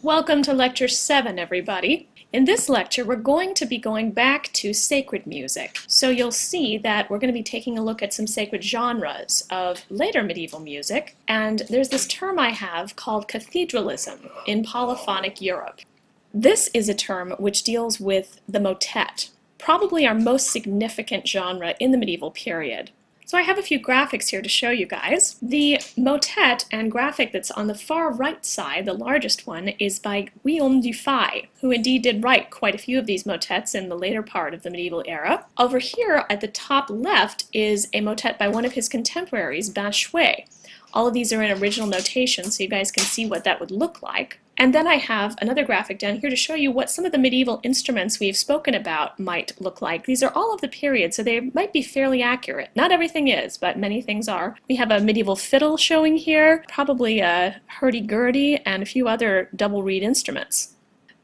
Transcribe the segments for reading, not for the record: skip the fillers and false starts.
Welcome to Lecture 7, everybody. In this lecture, we're going to be going back to sacred music. So you'll see that we're going to be taking a look at some sacred genres of later medieval music, and there's this term I have called cathedralism in polyphonic Europe. This is a term which deals with the motet, probably our most significant genre in the medieval period. So I have a few graphics here to show you guys. The motet and graphic that's on the far right side, the largest one, is by Guillaume Dufay, who indeed did write quite a few of these motets in the later part of the medieval era. Over here at the top left is a motet by one of his contemporaries, Binchouet. All of these are in original notation, so you guys can see what that would look like. And then I have another graphic down here to show you what some of the medieval instruments we've spoken about might look like. These are all of the period, so they might be fairly accurate. Not everything is, but many things are. We have a medieval fiddle showing here, probably a hurdy-gurdy, and a few other double reed instruments.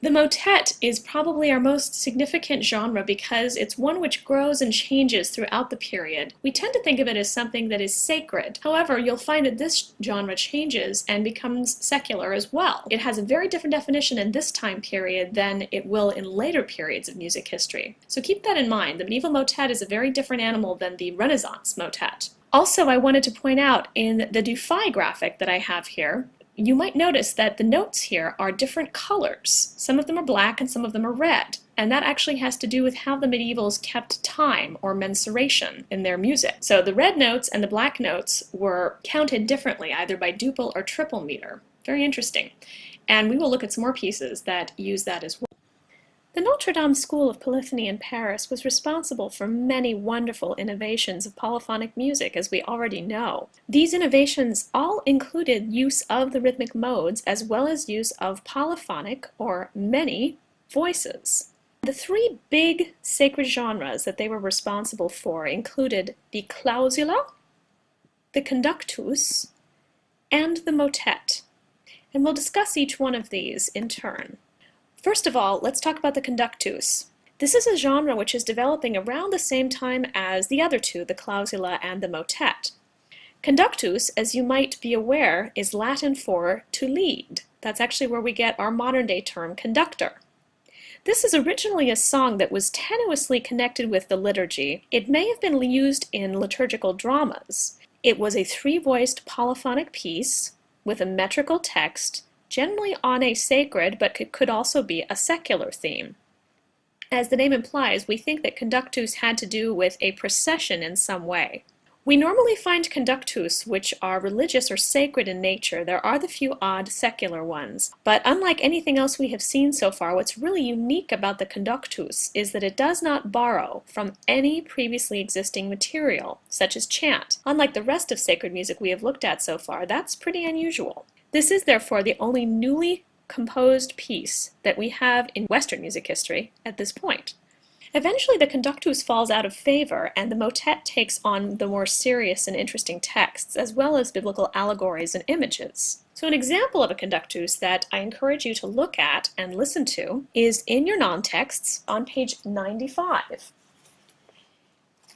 The motet is probably our most significant genre because it's one which grows and changes throughout the period. We tend to think of it as something that is sacred. However, you'll find that this genre changes and becomes secular as well. It has a very different definition in this time period than it will in later periods of music history. So keep that in mind. The medieval motet is a very different animal than the Renaissance motet. Also, I wanted to point out in the Dufay graphic that I have here, you might notice that the notes here are different colors. Some of them are black and some of them are red. And that actually has to do with how the medievals kept time or mensuration in their music. So the red notes and the black notes were counted differently, either by duple or triple meter. Very interesting. And we will look at some more pieces that use that as well. The Notre Dame School of Polyphony in Paris was responsible for many wonderful innovations of polyphonic music, as we already know. These innovations all included use of the rhythmic modes as well as use of polyphonic, or many, voices. The three big sacred genres that they were responsible for included the clausula, the conductus, and the motet. And we'll discuss each one of these in turn. First of all, let's talk about the conductus. This is a genre which is developing around the same time as the other two, the clausula and the motet. Conductus, as you might be aware, is Latin for to lead. That's actually where we get our modern-day term conductor. This is originally a song that was tenuously connected with the liturgy. It may have been used in liturgical dramas. It was a three-voiced polyphonic piece with a metrical text, generally on a sacred, but it could also be a secular theme. As the name implies, we think that conductus had to do with a procession in some way. We normally find conductus which are religious or sacred in nature. There are the few odd secular ones. But unlike anything else we have seen so far, what's really unique about the conductus is that it does not borrow from any previously existing material, such as chant. Unlike the rest of sacred music we have looked at so far, that's pretty unusual. This is therefore the only newly composed piece that we have in Western music history at this point. Eventually the conductus falls out of favor and the motet takes on the more serious and interesting texts, as well as biblical allegories and images. So an example of a conductus that I encourage you to look at and listen to is in your non-texts on page 95.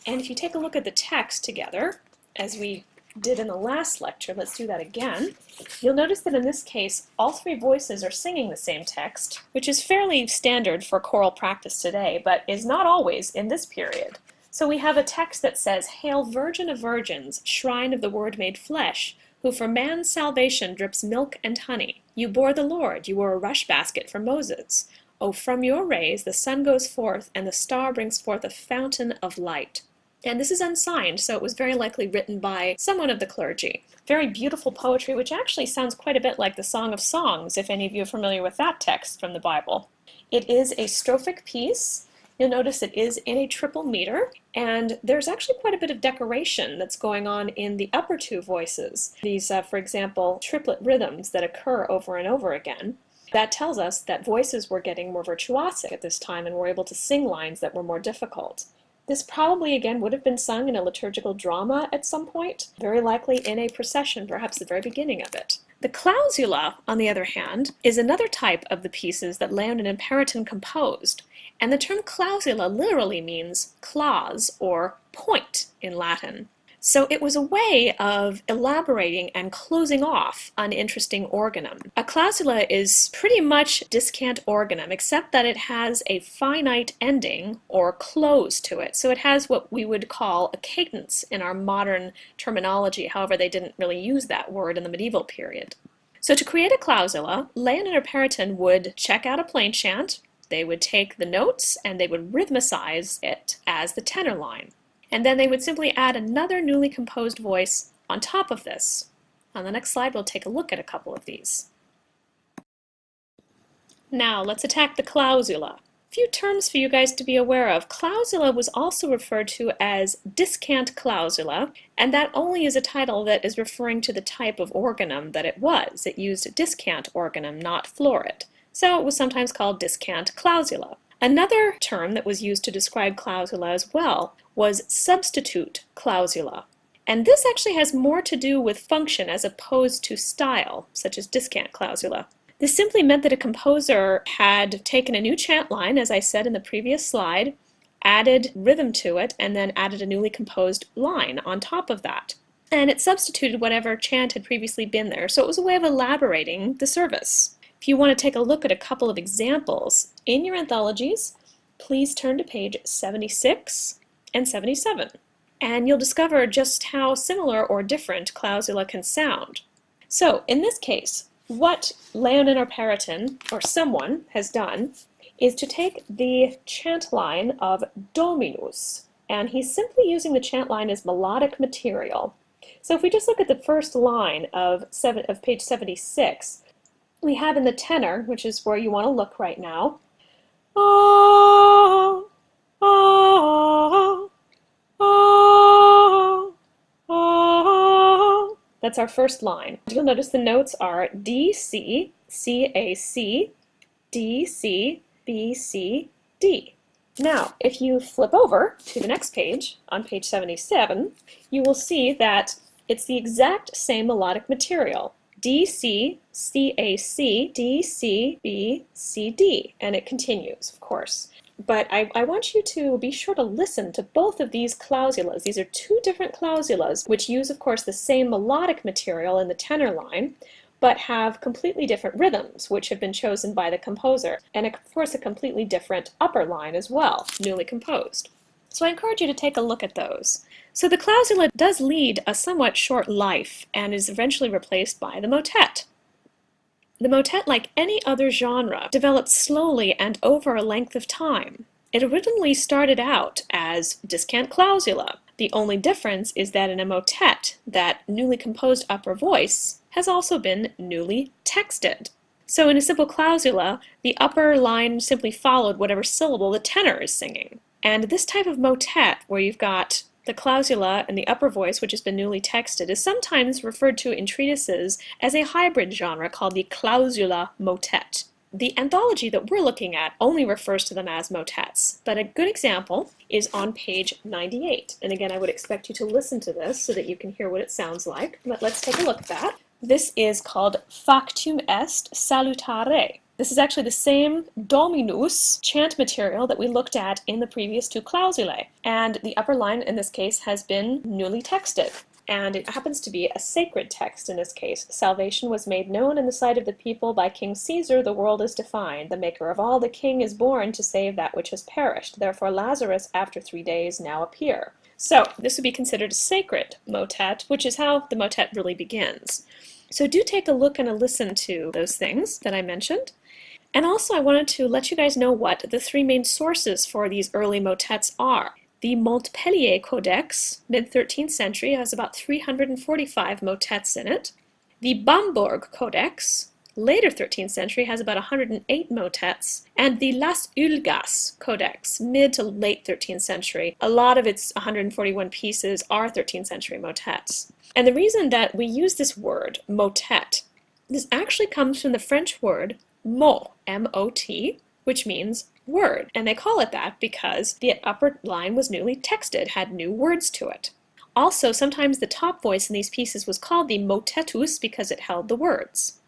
And if you take a look at the text together, as we did in the last lecture, let's do that again. You'll notice that in this case, all three voices are singing the same text, which is fairly standard for choral practice today, but is not always in this period. So we have a text that says, "Hail, Virgin of Virgins, shrine of the Word made flesh, who for man's salvation drips milk and honey. You bore the Lord, you were a rush basket for Moses. Oh, from your rays the sun goes forth, and the star brings forth a fountain of light." And this is unsigned, so it was very likely written by someone of the clergy. Very beautiful poetry, which actually sounds quite a bit like the Song of Songs, if any of you are familiar with that text from the Bible. It is a strophic piece. You'll notice it is in a triple meter, and there's actually quite a bit of decoration that's going on in the upper two voices. These, for example, triplet rhythms that occur over and over again. That tells us that voices were getting more virtuosic at this time and were able to sing lines that were more difficult. This probably, again, would have been sung in a liturgical drama at some point, very likely in a procession, perhaps the very beginning of it. The clausula, on the other hand, is another type of the pieces that Leonin and Petronian composed, and the term clausula literally means clause or point in Latin. So it was a way of elaborating and closing off uninteresting organum. A clausula is pretty much discant organum, except that it has a finite ending or close to it. So it has what we would call a cadence in our modern terminology. However, they didn't really use that word in the medieval period. So to create a clausula, Leonin or Perotin would check out a plain chant, they would take the notes, and they would rhythmicize it as the tenor line. And then they would simply add another newly composed voice on top of this. On the next slide, we'll take a look at a couple of these. Now, let's attack the clausula. A few terms for you guys to be aware of. Clausula was also referred to as discant clausula, and that only is a title that is referring to the type of organum that it was. It used discant organum, not florid. So it was sometimes called discant clausula. Another term that was used to describe clausula as well was substitute clausula. And this actually has more to do with function as opposed to style, such as discant clausula. This simply meant that a composer had taken a new chant line, as I said in the previous slide, added rhythm to it, and then added a newly composed line on top of that. And it substituted whatever chant had previously been there, so it was a way of elaborating the service. If you want to take a look at a couple of examples in your anthologies, please turn to page 76 and 77, and you'll discover just how similar or different clausula can sound. So, in this case, what Leonin or Perotin, or someone, has done is to take the chant line of Dominus, and he's simply using the chant line as melodic material. So if we just look at the first line of page 76, we have in the tenor, which is where you want to look right now, ah, ah, ah, ah. That's our first line. You'll notice the notes are D, C, C, A, C, D, C, B, C, D. Now, if you flip over to the next page, on page 77, you will see that it's the exact same melodic material. D, C, C, A, C, D, C, B, C, D. And it continues, of course. But I want you to be sure to listen to both of these clausulas. These are two different clausulas, which use, of course, the same melodic material in the tenor line, but have completely different rhythms, which have been chosen by the composer, and of course a completely different upper line as well, newly composed. So I encourage you to take a look at those. So the clausula does lead a somewhat short life and is eventually replaced by the motet. The motet, like any other genre, developed slowly and over a length of time. It originally started out as discant clausula. The only difference is that in a motet, that newly composed upper voice has also been newly texted. So in a simple clausula, the upper line simply followed whatever syllable the tenor is singing. And this type of motet, where you've got the clausula and the upper voice, which has been newly texted, is sometimes referred to in treatises as a hybrid genre called the clausula motet. The anthology that we're looking at only refers to them as motets, but a good example is on page 98. And again, I would expect you to listen to this so that you can hear what it sounds like, but let's take a look at that. This is called Factum est salutare. This is actually the same Dominus chant material that we looked at in the previous two clausulae, and the upper line in this case has been newly texted. And it happens to be a sacred text in this case. Salvation was made known in the sight of the people by King Caesar, the world is defined. The maker of all, the king, is born to save that which has perished. Therefore Lazarus, after 3 days, now appear. So this would be considered a sacred motet, which is how the motet really begins. So do take a look and a listen to those things that I mentioned. And also I wanted to let you guys know what the three main sources for these early motets are. The Montpellier Codex, mid-13th century, has about 345 motets in it. The Bamberg Codex, later 13th century, has about 108 motets. And the Las Ulgas Codex, mid to late 13th century, a lot of its 141 pieces are 13th century motets. And the reason that we use this word, motet, this actually comes from the French word mot, M-O-T, which means word, and they call it that because the upper line was newly texted, had new words to it. Also, sometimes the top voice in these pieces was called the motetus because it held the words.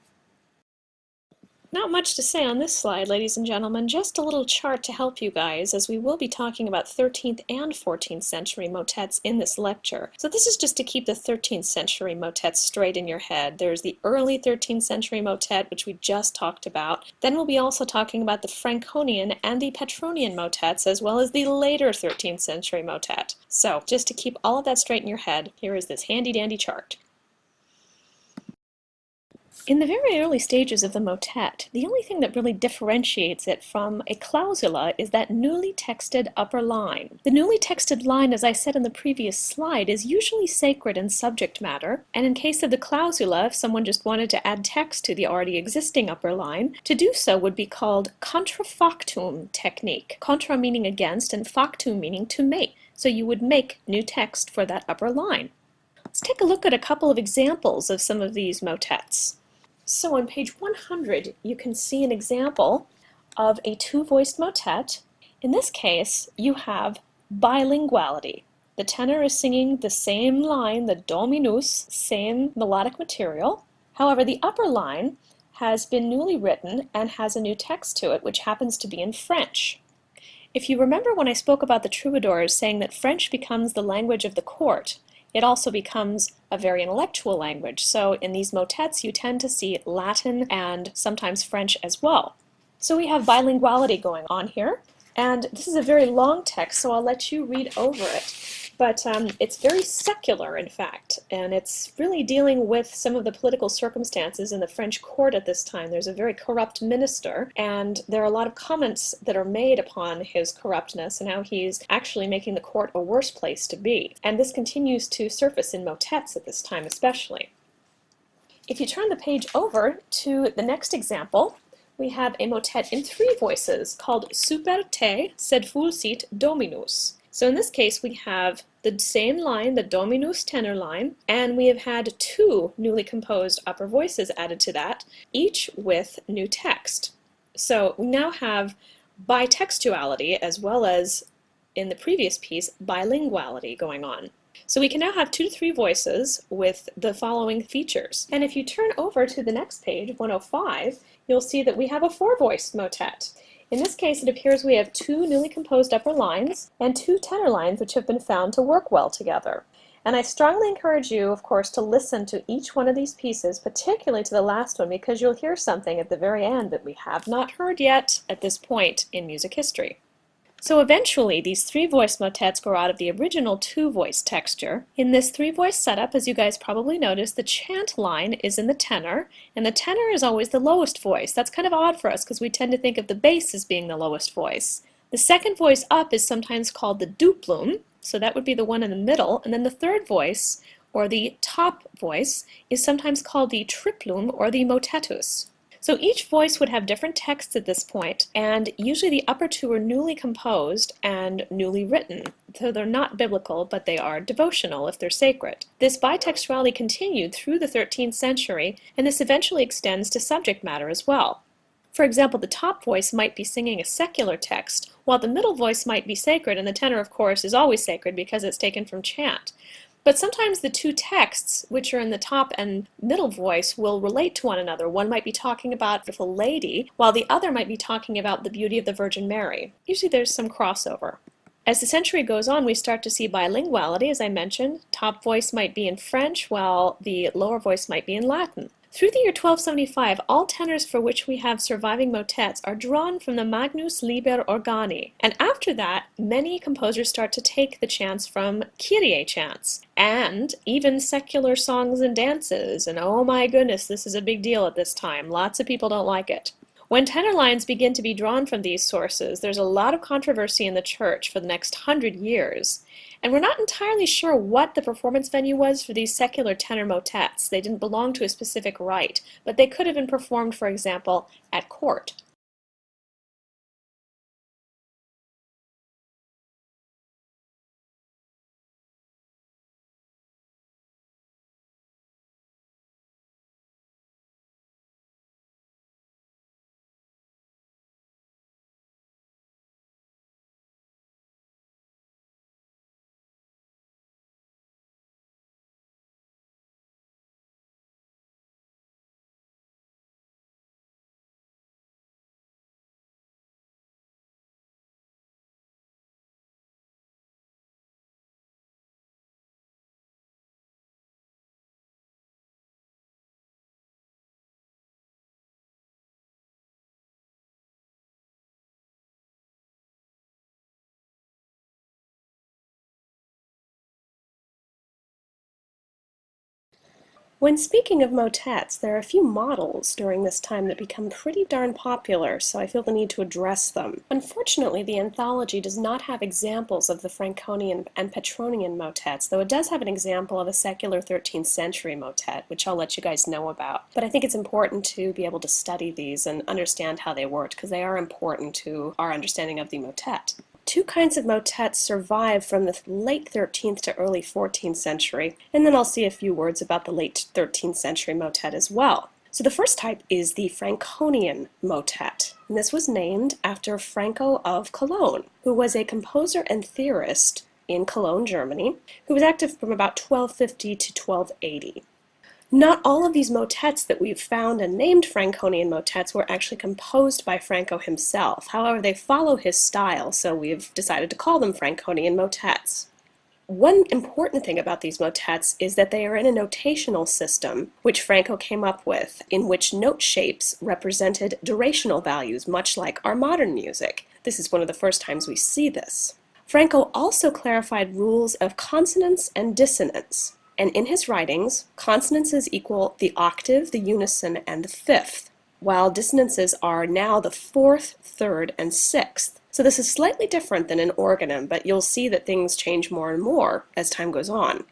Not much to say on this slide, ladies and gentlemen, just a little chart to help you guys, as we will be talking about 13th and 14th century motets in this lecture. So this is just to keep the 13th century motets straight in your head. There's the early 13th century motet, which we just talked about. Then we'll be also talking about the Franconian and the Petronian motets, as well as the later 13th century motet. So just to keep all of that straight in your head, here is this handy-dandy chart. In the very early stages of the motet, the only thing that really differentiates it from a clausula is that newly texted upper line. The newly texted line, as I said in the previous slide, is usually sacred in subject matter, and in case of the clausula, if someone just wanted to add text to the already existing upper line, to do so would be called contrafactum technique. Contra meaning against and factum meaning to make. So you would make new text for that upper line. Let's take a look at a couple of examples of some of these motets. So on page 100, you can see an example of a two-voiced motet. In this case, you have bilinguality. The tenor is singing the same line, the dominus, same melodic material. However, the upper line has been newly written and has a new text to it, which happens to be in French. If you remember when I spoke about the troubadours saying that French becomes the language of the court, it also becomes a very intellectual language. So in these motets, you tend to see Latin and sometimes French as well. So we have bilinguality going on here. And this is a very long text, so I'll let you read over it. But it's very secular, in fact, and it's really dealing with some of the political circumstances in the French court at this time. There's a very corrupt minister, and there are a lot of comments that are made upon his corruptness and how he's actually making the court a worse place to be. And this continues to surface in motets at this time especially. If you turn the page over to the next example, we have a motet in three voices called Super te sed fulcit dominus. So in this case we have the same line, the dominus tenor line, and we have had two newly composed upper voices added to that, each with new text. So we now have bitextuality as well as in the previous piece bilinguality going on. So we can now have 2 to 3 voices with the following features. And if you turn over to the next page, 105, you'll see that we have a 4-voiced motet. In this case, it appears we have 2 newly composed upper lines and 2 tenor lines which have been found to work well together. And I strongly encourage you, of course, to listen to each one of these pieces, particularly to the last one, because you'll hear something at the very end that we have not heard yet at this point in music history. So eventually, these 3-voice motets grow out of the original 2-voice texture. In this 3-voice setup, as you guys probably noticed, the chant line is in the tenor, and the tenor is always the lowest voice. That's kind of odd for us because we tend to think of the bass as being the lowest voice. The second voice up is sometimes called the duplum, so that would be the one in the middle, and then the third voice, or the top voice, is sometimes called the triplum or the motetus. So each voice would have different texts at this point, and usually the upper 2 are newly composed and newly written. So they're not biblical, but they are devotional if they're sacred. This bitextuality continued through the 13th century, and this eventually extends to subject matter as well. For example, the top voice might be singing a secular text, while the middle voice might be sacred, and the tenor, of course, is always sacred because it's taken from chant. But sometimes the 2 texts, which are in the top and middle voice, will relate to one another. One might be talking about a beautiful lady, while the other might be talking about the beauty of the Virgin Mary. Usually there's some crossover. As the century goes on, we start to see bilinguality, as I mentioned. Top voice might be in French, while the lower voice might be in Latin. Through the year 1275, all tenors for which we have surviving motets are drawn from the Magnus Liber Organi, and after that, many composers start to take the chants from Kyrie chants, and even secular songs and dances, and oh my goodness, this is a big deal at this time. Lots of people don't like it. When tenor lines begin to be drawn from these sources, there's a lot of controversy in the church for the next 100 years. And we're not entirely sure what the performance venue was for these secular tenor motets. They didn't belong to a specific rite, but they could have been performed, for example, at court. When speaking of motets, there are a few models during this time that become pretty darn popular, so I feel the need to address them. Unfortunately, the anthology does not have examples of the Franconian and Petronian motets, though it does have an example of a secular 13th century motet, which I'll let you guys know about. But I think it's important to be able to study these and understand how they worked, because they are important to our understanding of the motet. Two kinds of motets survive from the late 13th to early 14th century, and then I'll see a few words about the late 13th century motet as well. So the first type is the Franconian motet, and this was named after Franco of Cologne, who was a composer and theorist in Cologne, Germany, who was active from about 1250 to 1280. Not all of these motets that we've found and named Franconian motets were actually composed by Franco himself. However, they follow his style, so we've decided to call them Franconian motets. One important thing about these motets is that they are in a notational system which Franco came up with, in which note shapes represented durational values, much like our modern music. This is one of the first times we see this. Franco also clarified rules of consonance and dissonance. And in his writings, consonances equal the octave, the unison, and the fifth, while dissonances are now the fourth, third, and sixth. So this is slightly different than an organum, but you'll see that things change more and more as time goes on.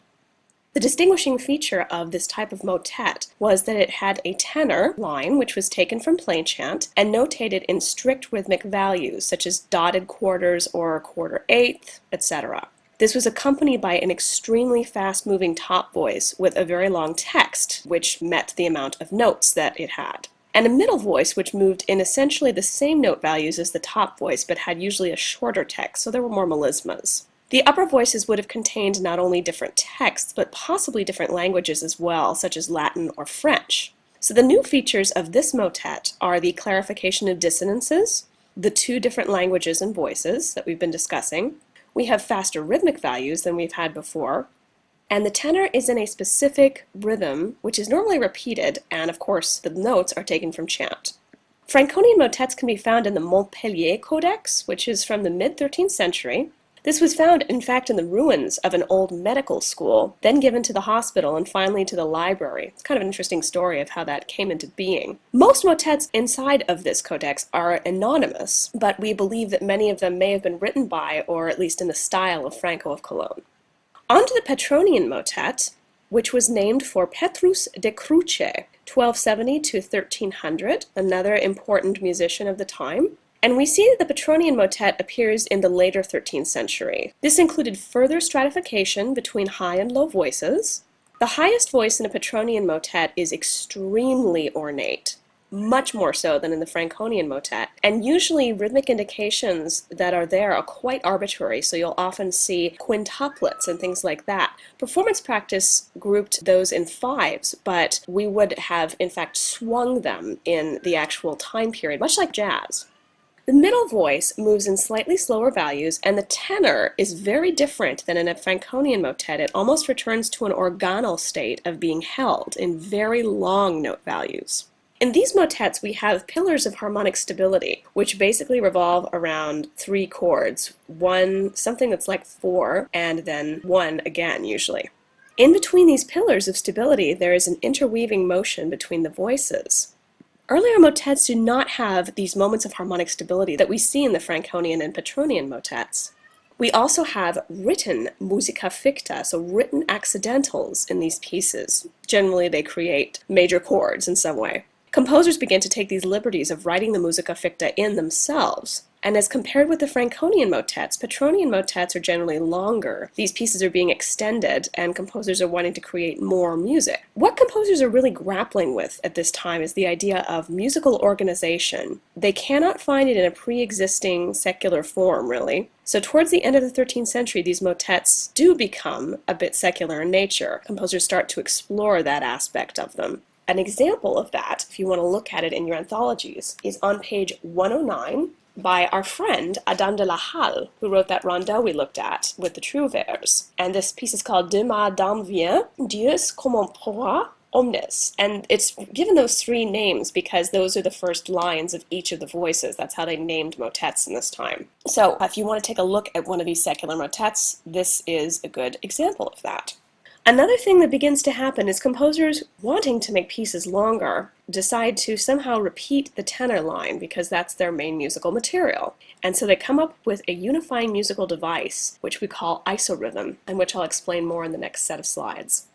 The distinguishing feature of this type of motet was that it had a tenor line, which was taken from plain chant, and notated in strict rhythmic values, such as dotted quarters or quarter eighth, etc. This was accompanied by an extremely fast-moving top voice with a very long text, which met the amount of notes that it had, and a middle voice which moved in essentially the same note values as the top voice, but had usually a shorter text, so there were more melismas. The upper voices would have contained not only different texts, but possibly different languages as well, such as Latin or French. So the new features of this motet are the clarification of dissonances, the two different languages and voices that we've been discussing. We have faster rhythmic values than we've had before, and the tenor is in a specific rhythm, which is normally repeated, and of course the notes are taken from chant. Franconian motets can be found in the Montpellier Codex, which is from the mid-13th century. This was found, in fact, in the ruins of an old medical school, then given to the hospital and finally to the library. It's kind of an interesting story of how that came into being. Most motets inside of this codex are anonymous, but we believe that many of them may have been written by, or at least in the style of Franco of Cologne. On to the Petronian motet, which was named for Petrus de Cruce, 1270 to 1300, another important musician of the time. And we see that the Petronian motet appears in the later 13th century. This included further stratification between high and low voices. The highest voice in a Petronian motet is extremely ornate, much more so than in the Franconian motet. And usually rhythmic indications that are there are quite arbitrary, so you'll often see quintuplets and things like that. Performance practice grouped those in fives, but we would have in fact swung them in the actual time period, much like jazz. The middle voice moves in slightly slower values, and the tenor is very different than in a Franconian motet. It almost returns to an organal state of being held in very long note values. In these motets, we have pillars of harmonic stability, which basically revolve around three chords, one, something that's like four, and then one again, usually. In between these pillars of stability, there is an interweaving motion between the voices. Earlier motets do not have these moments of harmonic stability that we see in the Franconian and Petronian motets. We also have written musica ficta, so written accidentals in these pieces. Generally, they create major chords in some way. Composers begin to take these liberties of writing the musica ficta in themselves. And as compared with the Franconian motets, Petronian motets are generally longer. These pieces are being extended, and composers are wanting to create more music. What composers are really grappling with at this time is the idea of musical organization. They cannot find it in a pre-existing secular form, really. So towards the end of the 13th century, these motets do become a bit secular in nature. Composers start to explore that aspect of them. An example of that, if you want to look at it in your anthologies, is on page 109, by our friend Adam de la Halle, who wrote that rondeau we looked at with the trouvères. And this piece is called De ma dame vient, Dieu comme pourra omnes. And it's given those three names because those are the first lines of each of the voices. That's how they named motets in this time. So if you want to take a look at one of these secular motets, this is a good example of that. Another thing that begins to happen is composers wanting to make pieces longer decide to somehow repeat the tenor line because that's their main musical material. And so they come up with a unifying musical device, which we call isorhythm, and which I'll explain more in the next set of slides.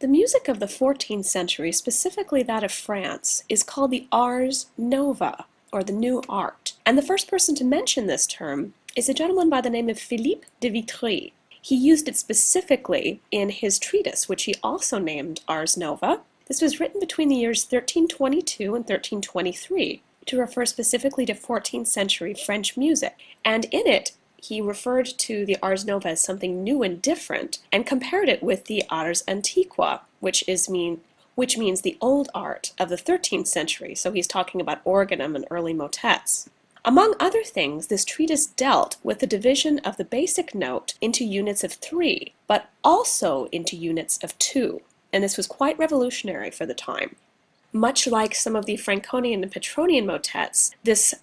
The music of the 14th century, specifically that of France, is called the ars nova, or the new art. And the first person to mention this term is a gentleman by the name of Philippe de Vitry. He used it specifically in his treatise, which he also named Ars Nova. This was written between the years 1322 and 1323 to refer specifically to 14th century French music. And in it, he referred to the Ars Nova as something new and different and compared it with the Ars Antiqua, which means the old art of the 13th century. So he's talking about organum and early motets. Among other things, this treatise dealt with the division of the basic note into units of 3, but also into units of 2, and this was quite revolutionary for the time. Much like some of the Franconian and Petronian motets, this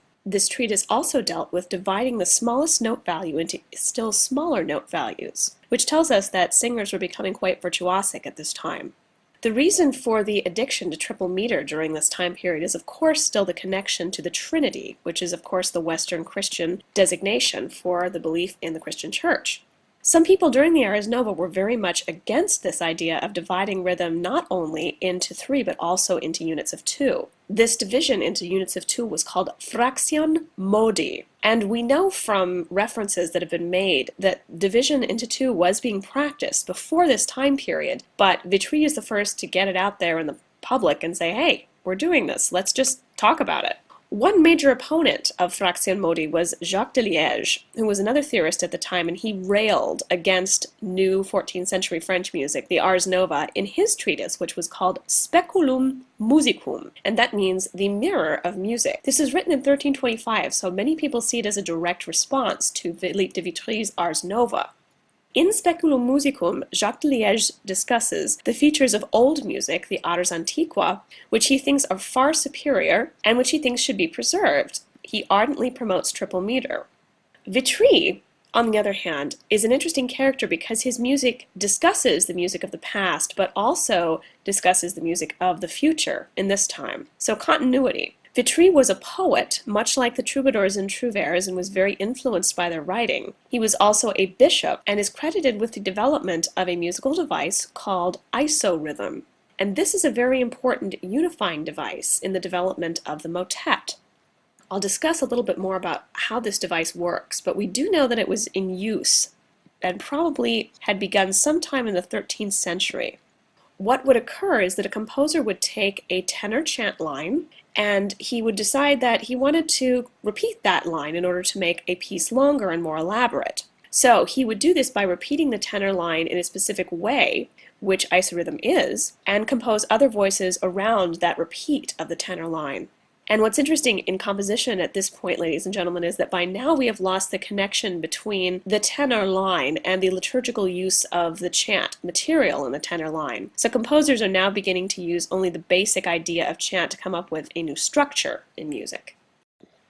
treatise also dealt with dividing the smallest note value into still smaller note values, which tells us that singers were becoming quite virtuosic at this time. The reason for the addiction to triple meter during this time period is of course still the connection to the Trinity, which is of course the Western Christian designation for the belief in the Christian Church. Some people during the Ars Nova were very much against this idea of dividing rhythm not only into 3 but also into units of 2. This division into units of 2 was called fraction modi, and we know from references that have been made that division into 2 was being practiced before this time period, but Vitry is the first to get it out there in the public and say, hey, we're doing this, let's just talk about it. One major opponent of fraction modi was Jacques de Liège, who was another theorist at the time, and he railed against new 14th century French music, the Ars Nova, in his treatise, which was called Speculum Musicum, and that means the mirror of music. This is written in 1325, so many people see it as a direct response to Philippe de Vitry's Ars Nova. In Speculum Musicum, Jacques de Liège discusses the features of old music, the Ars Antiqua, which he thinks are far superior and which he thinks should be preserved. He ardently promotes triple meter. Vitry, on the other hand, is an interesting character because his music discusses the music of the past, but also discusses the music of the future in this time. So continuity. Vitry was a poet, much like the troubadours and trouvères, and was very influenced by their writing. He was also a bishop and is credited with the development of a musical device called isorhythm. And this is a very important unifying device in the development of the motet. I'll discuss a little bit more about how this device works, but we do know that it was in use and probably had begun sometime in the 13th century. What would occur is that a composer would take a tenor chant line and he would decide that he wanted to repeat that line in order to make a piece longer and more elaborate. So he would do this by repeating the tenor line in a specific way, which isorhythm is, and compose other voices around that repeat of the tenor line. And what's interesting in composition at this point, ladies and gentlemen, is that by now we have lost the connection between the tenor line and the liturgical use of the chant material in the tenor line. So composers are now beginning to use only the basic idea of chant to come up with a new structure in music.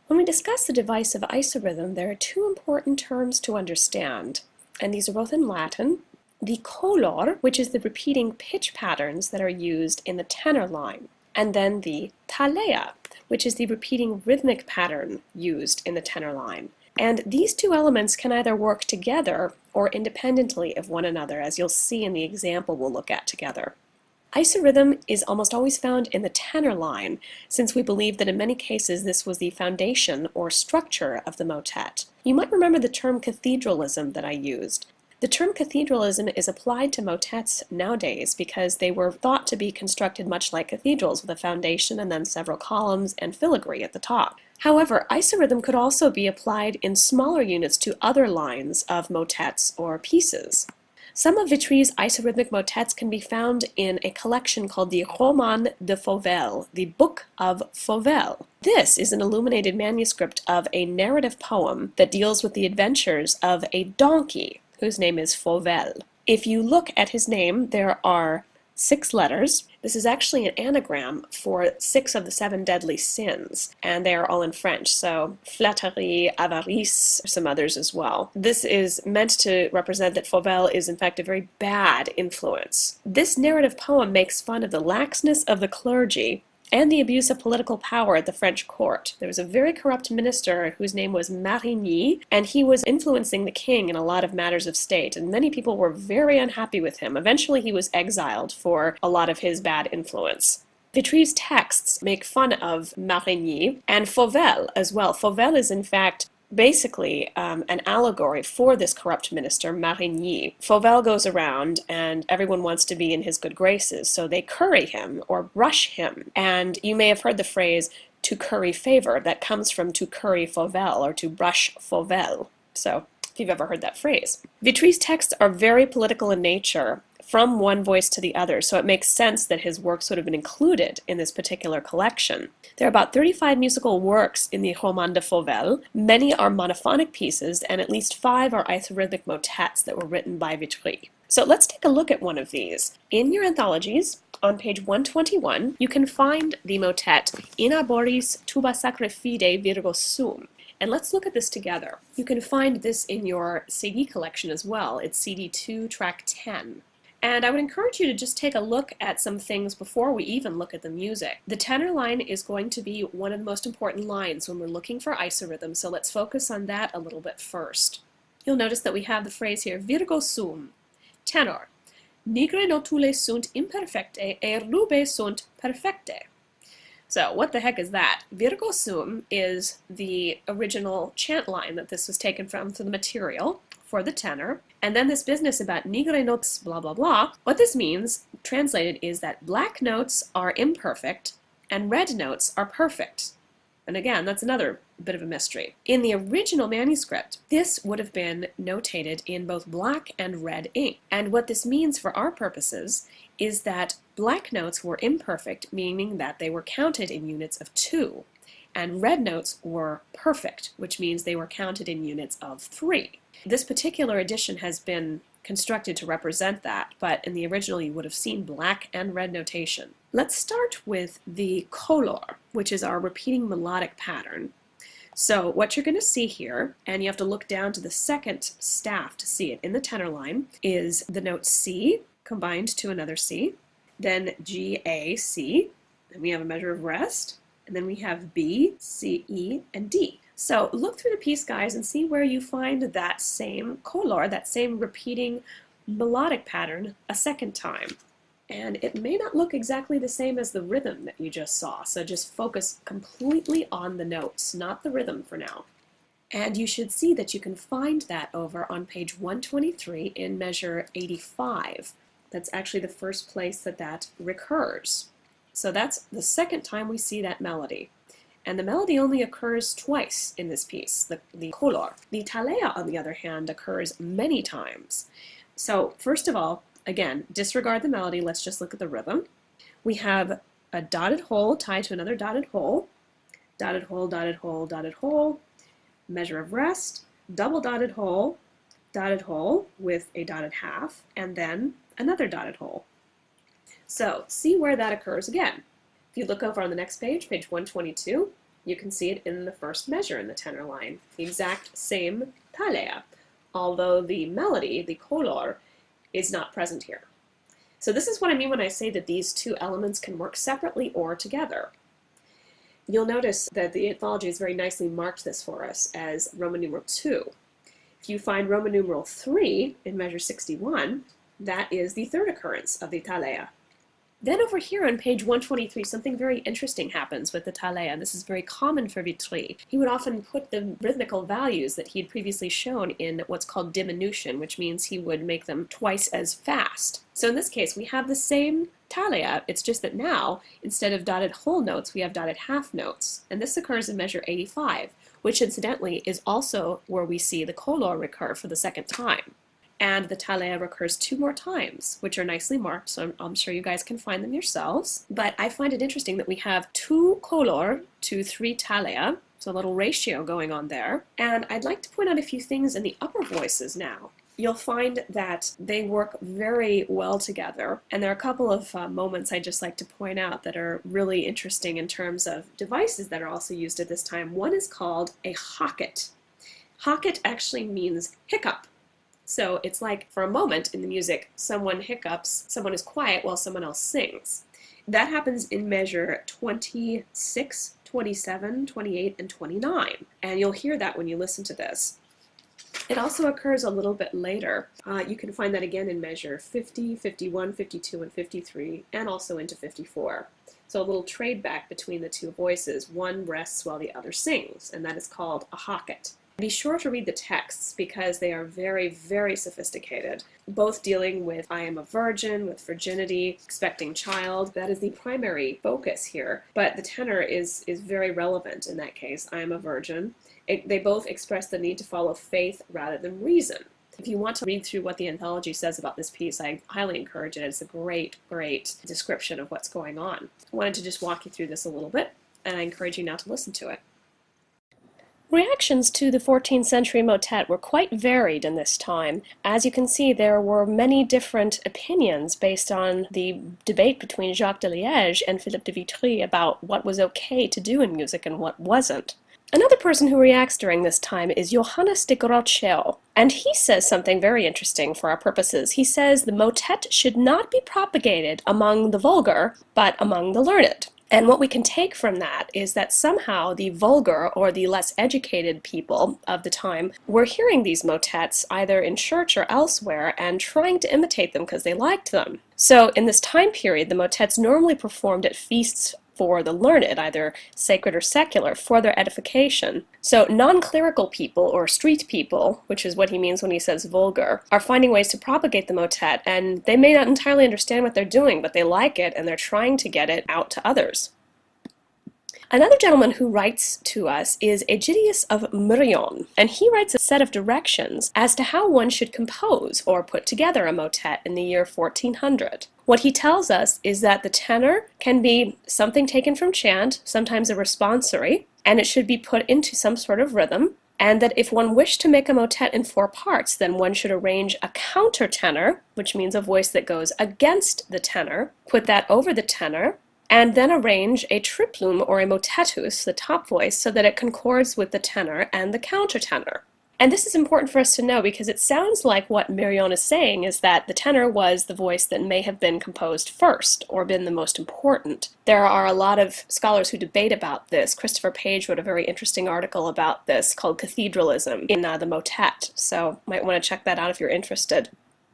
When we discuss the device of isorhythm, there are two important terms to understand, and these are both in Latin. The color, which is the repeating pitch patterns that are used in the tenor line, and then the thalea, which is the repeating rhythmic pattern used in the tenor line. And these two elements can either work together or independently of one another, as you'll see in the example we'll look at together. Isorhythm is almost always found in the tenor line, since we believe that in many cases this was the foundation or structure of the motet. You might remember the term cathedralism that I used. The term cathedralism is applied to motets nowadays because they were thought to be constructed much like cathedrals, with a foundation and then several columns and filigree at the top. However, isorhythm could also be applied in smaller units to other lines of motets or pieces. Some of Vitry's isorhythmic motets can be found in a collection called the Roman de Fauvel, the Book of Fauvel. This is an illuminated manuscript of a narrative poem that deals with the adventures of a donkey whose name is Fauvel. If you look at his name, there are 6 letters. This is actually an anagram for 6 of the 7 deadly sins, and they are all in French, so flatterie, avarice, some others as well. This is meant to represent that Fauvel is in fact a very bad influence. This narrative poem makes fun of the laxness of the clergy and the abuse of political power at the French court. There was a very corrupt minister whose name was Marigny, and he was influencing the king in a lot of matters of state, and many people were very unhappy with him. Eventually he was exiled for a lot of his bad influence. Vitry's texts make fun of Marigny and Fauvel as well. Fauvel is in fact basically an allegory for this corrupt minister, Marigny. Fauvel goes around and everyone wants to be in his good graces, so they curry him or brush him. And you may have heard the phrase, to curry favor. That comes from to curry Fauvel or to brush Fauvel. So if you've ever heard that phrase. Vitry's texts are very political in nature, from one voice to the other, so it makes sense that his works would have been included in this particular collection. There are about 35 musical works in the Roman de Fauvel. Many are monophonic pieces, and at least 5 are isorhythmic motets that were written by Vitry. So let's take a look at one of these. In your anthologies, on page 121, you can find the motet In arboris tuba sacra fide virgo sum. And let's look at this together. You can find this in your CD collection as well. It's CD 2, track 10. And I would encourage you to just take a look at some things before we even look at the music. The tenor line is going to be one of the most important lines when we're looking for isorhythm, so let's focus on that a little bit first. You'll notice that we have the phrase here, virgo sum, tenor. Nigre notule sunt imperfecte e rube sunt perfecte. So what the heck is that? Virgo sum is the original chant line that this was taken from the material for the tenor. And then this business about nigre notes blah blah blah, what this means, translated, is that black notes are imperfect and red notes are perfect. And again, that's another bit of a mystery. In the original manuscript, this would have been notated in both black and red ink. And what this means for our purposes is that black notes were imperfect, meaning that they were counted in units of 2. And red notes were perfect, which means they were counted in units of 3. This particular edition has been constructed to represent that, but in the original you would have seen black and red notation. Let's start with the color, which is our repeating melodic pattern. So what you're going to see here, and you have to look down to the second staff to see it in the tenor line, is the note C combined to another C, then G, A, C, and we have a measure of rest, and then we have B, C, E, and D. So look through the piece, guys, and see where you find that same color, that same repeating melodic pattern a second time. And it may not look exactly the same as the rhythm that you just saw, so just focus completely on the notes, not the rhythm for now. And you should see that you can find that over on page 123 in measure 85. That's actually the first place that that recurs. So that's the second time we see that melody. And the melody only occurs twice in this piece, the color. The talea, on the other hand, occurs many times. So first of all, again, disregard the melody, let's just look at the rhythm. We have a dotted hole tied to another dotted hole, dotted hole, dotted hole, dotted hole, measure of rest, double dotted hole with a dotted half, and then another dotted hole. So see where that occurs again. If you look over on the next page, page 122, you can see it in the first measure in the tenor line, the exact same talea, although the melody, the color, is not present here. So this is what I mean when I say that these two elements can work separately or together. You'll notice that the anthology has very nicely marked this for us as Roman numeral 2. If you find Roman numeral 3 in measure 61, that is the third occurrence of the talea. Then over here on page 123, something very interesting happens with the talea. This is very common for Vitry. He would often put the rhythmical values that he had previously shown in what's called diminution, which means he would make them twice as fast. So in this case, we have the same talea, it's just that now, instead of dotted whole notes, we have dotted half notes. And this occurs in measure 85, which incidentally is also where we see the color recur for the second time. And the talea recurs 2 more times, which are nicely marked, so I'm sure you guys can find them yourselves. But I find it interesting that we have 2 color to 3 talea, so a little ratio going on there. And I'd like to point out a few things in the upper voices now. you'll find that they work very well together. And there are a couple of moments I'd just like to point out that are really interesting in terms of devices that are also used at this time. One is called a hocket. Hocket actually means hiccup. So it's like for a moment in the music, someone hiccups, someone is quiet while someone else sings. That happens in measure 26, 27, 28, and 29. And you'll hear that when you listen to this. It also occurs a little bit later. You can find that again in measure 50, 51, 52, and 53, and also into 54. So a little trade back between the two voices. One rests while the other sings, and that is called a hocket. Be sure to read the texts because they are very, very sophisticated, both dealing with I am a virgin, with virginity, expecting child. That is the primary focus here, but the tenor is very relevant in that case. I am a virgin. They both express the need to follow faith rather than reason. If you want to read through what the anthology says about this piece, I highly encourage it. It's a great, great description of what's going on. I wanted to just walk you through this a little bit, and I encourage you now to listen to it. Reactions to the 14th century motet were quite varied in this time. As you can see, there were many different opinions based on the debate between Jacques de Liège and Philippe de Vitry about what was okay to do in music and what wasn't. Another person who reacts during this time is Johannes de Grotschel, and he says something very interesting for our purposes. He says the motet should not be propagated among the vulgar, but among the learned. And what we can take from that is that somehow the vulgar or the less educated people of the time were hearing these motets either in church or elsewhere and trying to imitate them because they liked them. So in this time period, the motets normally performed at feasts for the learned, either sacred or secular, for their edification. So non-clerical people, or street people, which is what he means when he says vulgar, are finding ways to propagate the motet, and they may not entirely understand what they're doing, but they like it, and they're trying to get it out to others. Another gentleman who writes to us is Egidius of Myrrion, and he writes a set of directions as to how one should compose or put together a motet in the year 1400. What he tells us is that the tenor can be something taken from chant, sometimes a responsory, and it should be put into some sort of rhythm, and that if one wished to make a motet in 4 parts, then one should arrange a countertenor, which means a voice that goes against the tenor, put that over the tenor, and then arrange a triplum or a motetus, the top voice, so that it concords with the tenor and the countertenor. And this is important for us to know because it sounds like what Myrrion is saying is that the tenor was the voice that may have been composed first or been the most important. There are a lot of scholars who debate about this. Christopher Page wrote a very interesting article about this called Cathedralism in the motet, so might want to check that out if you're interested.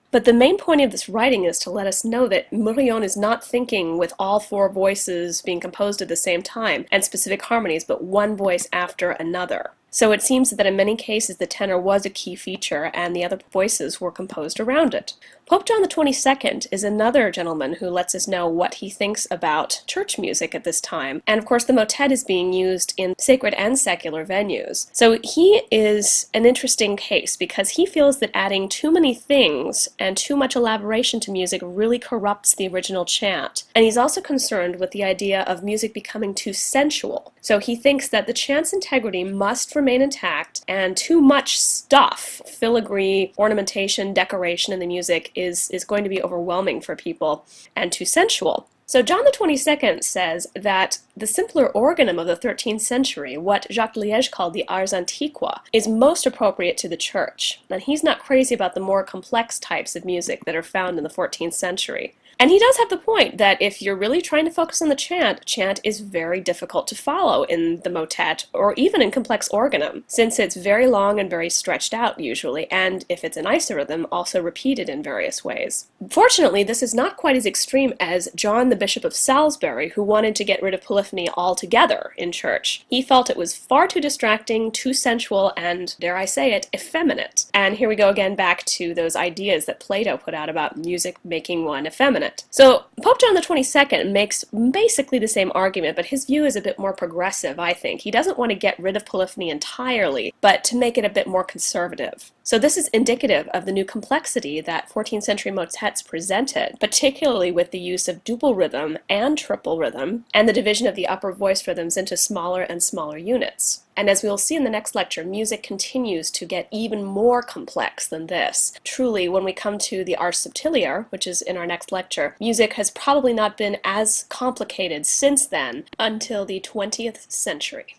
But the main point of this writing is to let us know that Myrrion is not thinking with all 4 voices being composed at the same time and specific harmonies, but one voice after another. So it seems that in many cases the tenor was a key feature and the other voices were composed around it. Pope John XXII is another gentleman who lets us know what he thinks about church music at this time. And of course the motet is being used in sacred and secular venues. So he is an interesting case because he feels that adding too many things and too much elaboration to music really corrupts the original chant. And he's also concerned with the idea of music becoming too sensual. So he thinks that the chant's integrity must remain intact and too much stuff, filigree, ornamentation, decoration in the music is going to be overwhelming for people and too sensual. So John XXII says that the simpler organum of the 13th century, what Jacques de Liège called the ars antiqua, is most appropriate to the church. And he's not crazy about the more complex types of music that are found in the 14th century. And he does have the point that if you're really trying to focus on the chant, chant is very difficult to follow in the motet or even in complex organum, since it's very long and very stretched out usually, and if it's an isorhythm, also repeated in various ways. Fortunately, this is not quite as extreme as John the Bishop of Salisbury, who wanted to get rid of polyphony altogether in church. He felt it was far too distracting, too sensual, and, dare I say it, effeminate. And here we go again back to those ideas that Plato put out about music making one effeminate. So Pope John XXII makes basically the same argument, but his view is a bit more progressive, I think. He doesn't want to get rid of polyphony entirely, but to make it a bit more conservative. So this is indicative of the new complexity that 14th century motets presented, particularly with the use of duple rhythm and triple rhythm, and the division of the upper voice rhythms into smaller and smaller units. And as we will see in the next lecture, music continues to get even more complex than this. Truly, when we come to the ars subtilior, which is in our next lecture, music has probably not been as complicated since then until the 20th century.